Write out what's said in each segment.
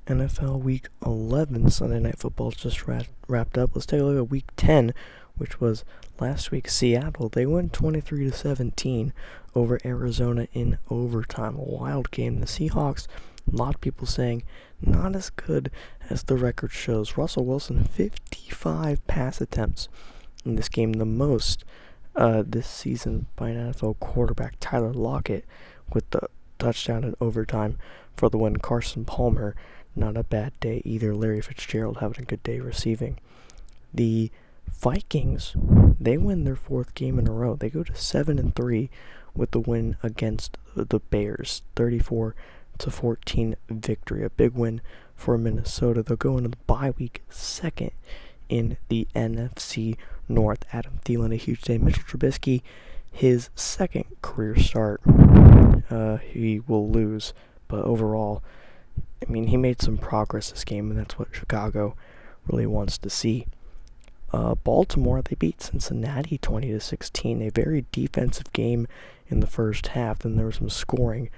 NFL Week 11 Sunday Night Football just wrapped up. Let's take a look at Week 10, which was last week. Seattle, they won 23-17 over Arizona in overtime. A wild game. The Seahawks, a lot of people saying, not as good as the record shows. Russell Wilson, 55 pass attempts in this game, the most this season by an NFL quarterback. Tyler Lockett with the touchdown in overtime for the win. Carson Palmer, not a bad day either. Larry Fitzgerald having a good day receiving. The Vikings, they win their fourth game in a row. They go to 7-3 with the win against the Bears, 34-14 victory. A big win for Minnesota. They'll go into the bye week second in the NFC North. Adam Thielen, a huge day. Mitchell Trubisky, his second career start. He will lose, but overall, I mean, he made some progress this game, and that's what Chicago really wants to see. Baltimore, they beat Cincinnati 20-16. A very defensive game in the first half. Then there was some scoring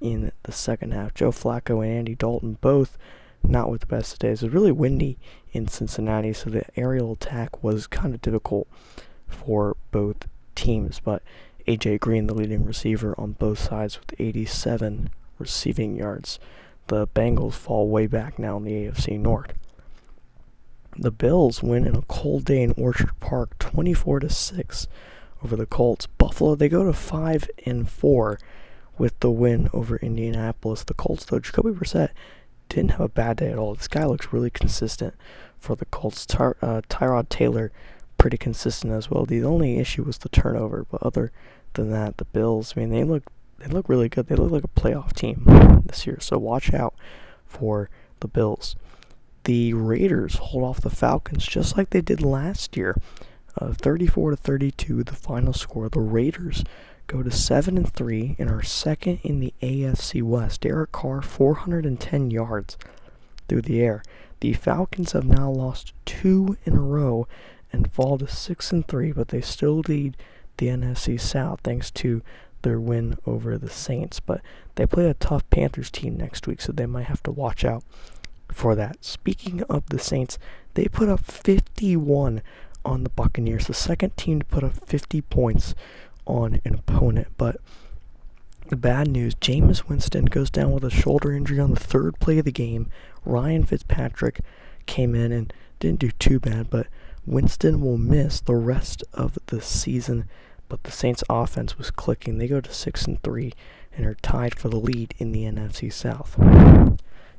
in the second half. Joe Flacco and Andy Dalton both not with the best of days. It was really windy in Cincinnati, so the aerial attack was kind of difficult for both teams. But A.J. Green, the leading receiver on both sides with 87 receiving yards. The Bengals fall way back now in the AFC North. The Bills win in a cold day in Orchard Park, 24-6 over the Colts. Buffalo, they go to 5-4 with the win over Indianapolis. The Colts, though, Jacoby Brissett didn't have a bad day at all. This guy looks really consistent for the Colts. Tyrod Taylor, pretty consistent as well. The only issue was the turnover, but other than that, the Bills, I mean, they look really good. They look like a playoff team this year, so watch out for the Bills. The Raiders hold off the Falcons just like they did last year. 34-32, the final score. The Raiders go to 7-3 and are second in the AFC West. Derek Carr, 410 yards through the air. The Falcons have now lost 2 in a row and fall to 6-3, but they still lead the NFC South thanks to their win over the Saints. But they play a tough Panthers team next week, so they might have to watch out for that. Speaking of the Saints, they put up 51 on the Buccaneers, the second team to put up 50 points on an opponent. But the bad news, Jameis Winston goes down with a shoulder injury on the third play of the game. Ryan Fitzpatrick came in and didn't do too bad, but Winston will miss the rest of the season. But the Saints offense was clicking. They go to 6-3 and are tied for the lead in the NFC South.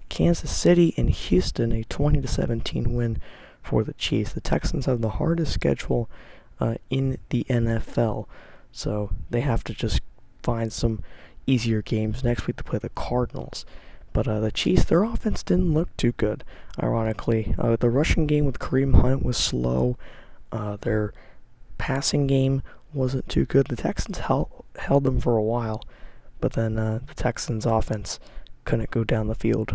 Kansas City and Houston, a 20-17 win for the Chiefs. The Texans have the hardest schedule in the NFL, so they have to just find some easier games. Next week they play the Cardinals. But the Chiefs, their offense didn't look too good, ironically. The rushing game with Kareem Hunt was slow. Their passing game wasn't too good. The Texans held them for a while, but then the Texans' offense couldn't go down the field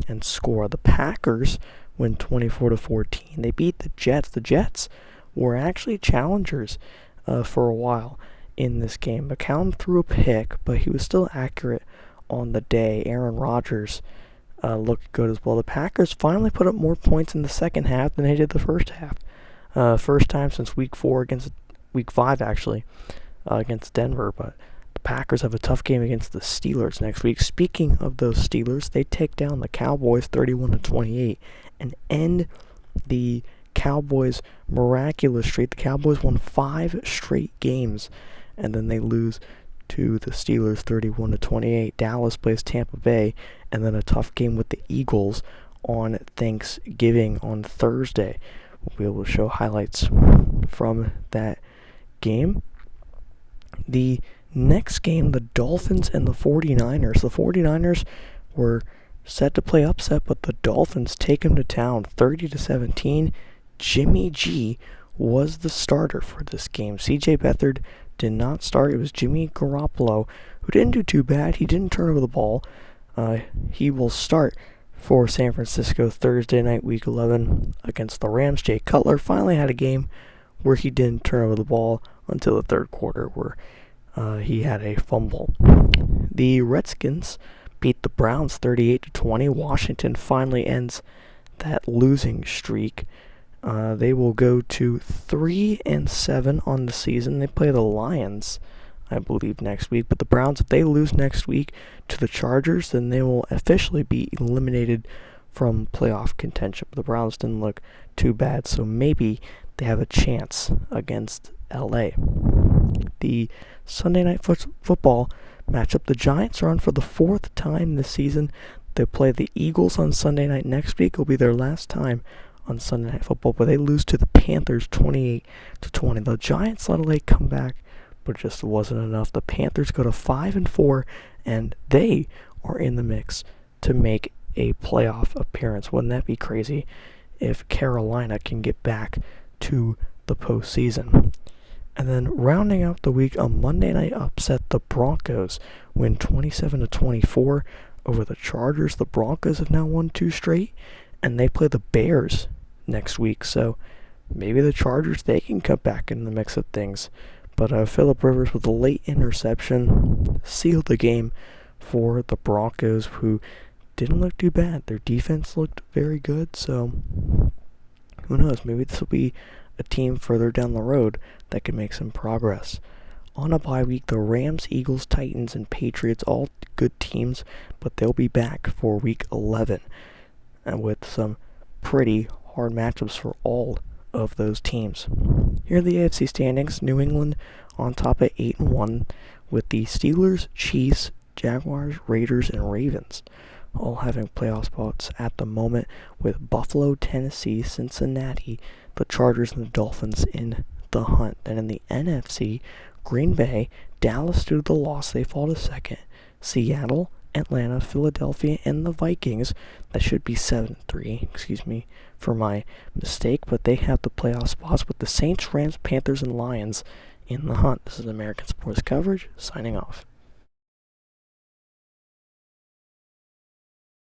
and score. The Packers win 24-14. They beat the Jets. The Jets were actually challengers for a while in this game. McCown threw a pick, but he was still accurate on the day. Aaron Rodgers looked good as well. The Packers finally put up more points in the second half than they did the first half. First time since week 5 actually, against Denver. But the Packers have a tough game against the Steelers next week. Speaking of those Steelers, they take down the Cowboys 31-28 and end the Cowboys' miraculous streak. The Cowboys won 5 straight games, and then they lose to the Steelers 31-28. Dallas plays Tampa Bay, and then a tough game with the Eagles on Thanksgiving on Thursday. We'll be able to show highlights from that game. The next game, the Dolphins and the 49ers. The 49ers were set to play upset, but the Dolphins take them to town 30-17. Jimmy G was the starter for this game. C.J. Beathard did not start. It was Jimmy Garoppolo, who didn't do too bad. He didn't turn over the ball. He will start for San Francisco Thursday night, Week 11, against the Rams. Jay Cutler finally had a game where he didn't turn over the ball until the third quarter, where he had a fumble. The Redskins beat the Browns 38-20. Washington finally ends that losing streak. They will go to 3-7 on the season. They play the Lions, I believe, next week. But the Browns, if they lose next week to the Chargers, then they will officially be eliminated from playoff contention. But the Browns didn't look too bad, so maybe they have a chance against LA. The Sunday Night Football matchup, the Giants are on for the fourth time this season. They play the Eagles on Sunday night next week. It will be their last time on Sunday Night Football, but they lose to the Panthers 28-20. The Giants let a late comeback, but just wasn't enough. The Panthers go to 5-4, and they are in the mix to make a playoff appearance. Wouldn't that be crazy if Carolina can get back to the postseason? And then rounding out the week, a Monday night upset, the Broncos win 27-24 over the Chargers. The Broncos have now won 2 straight, and they play the Bears next week. So maybe the Chargers, they can come back in the mix of things. But Phillip Rivers with a late interception sealed the game for the Broncos, who didn't look too bad. Their defense looked very good, so who knows? Maybe this will be a team further down the road that can make some progress. On a bye week, the Rams, Eagles, Titans, and Patriots, all good teams, but they'll be back for week 11, and with some pretty hard matchups for all of those teams. Here are the AFC standings. New England on top at 8-1, with the Steelers, Chiefs, Jaguars, Raiders, and Ravens all having playoff spots at the moment, with Buffalo, Tennessee, Cincinnati, the Chargers, and the Dolphins in the hunt. Then in the NFC, Green Bay, Dallas due to the loss, they fall to second. Seattle, Atlanta, Philadelphia, and the Vikings, that should be 7-3, excuse me for my mistake, but they have the playoff spots with the Saints, Rams, Panthers, and Lions in the hunt. This is American Sports Coverage, signing off.